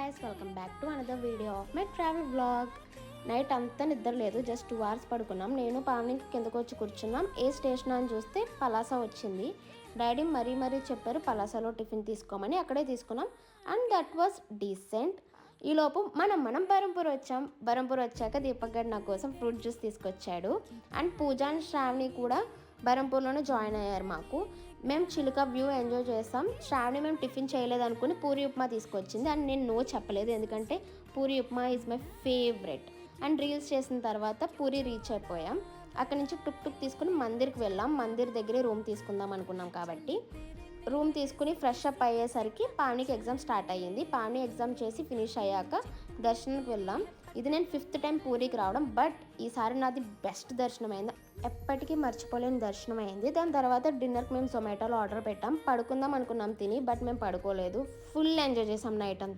guys, welcome back to another video of my travel vlog. Night అంతా నిద్ర లేదు, just 2 hours పడుకున్నాం. నేను పావనికి కిందకు వచ్చి కూర్చున్నాం. ఏ స్టేషన్ అని చూస్తే పలాస వచ్చింది. డాడీ మరీ చెప్పారు పలాసలో టిఫిన్ తీసుకోమని. అక్కడే తీసుకున్నాం అండ్ దట్ వాస్ డీసెంట్. ఈలోపు మనం బరంపూర్ వచ్చాం. బరంపూర్ వచ్చాక దీపక్ గడ్ నా కోసం ఫ్రూట్ జ్యూస్ తీసుకొచ్చాడు. అండ్ పూజ అండ్ శ్రావణి కూడా బరంపూర్లోనే జాయిన్ అయ్యారు. మేము చిలుక వ్యూ ఎంజాయ్ చేస్తాం. శ్రావణి మేము టిఫిన్ చేయలేదు అనుకుని పూరి ఉప్మా తీసుకొచ్చింది అండ్ నేను నో చెప్పలేదు, ఎందుకంటే puri upma is my favourite. And reels చేసిన తర్వాత పూరి రీచ్ అయిపోయాం. అక్కడి నుంచి టుక్ తీసుకుని మందిర్కి వెళ్ళాం. మందిర్ దగ్గరే రూమ్ తీసుకుందాం అనుకున్నాం కాబట్టి రూమ్ తీసుకుని ఫ్రెష్ అప్ అయ్యేసరికి పావనికి ఎగ్జామ్ స్టార్ట్ అయ్యింది. పావని ఎగ్జామ్ చేసి ఫినిష్ అయ్యాక దర్శనంకి వెళ్ళాం. ఇది నేను 5th టైం పూరికి రావడం, బట్ ఈసారి నాది బెస్ట్ దర్శనం అయింది. ఎప్పటికీ మర్చిపోలేని దర్శనం అయింది. దాని తర్వాత డిన్నర్కి మేము జొమాటోలో ఆర్డర్ పెట్టాం. పడుకుందాం అనుకున్నాం తిని, బట్ మేము పడుకోలేదు. ఫుల్ ఎంజాయ్ చేసాం నైట్ అంతా.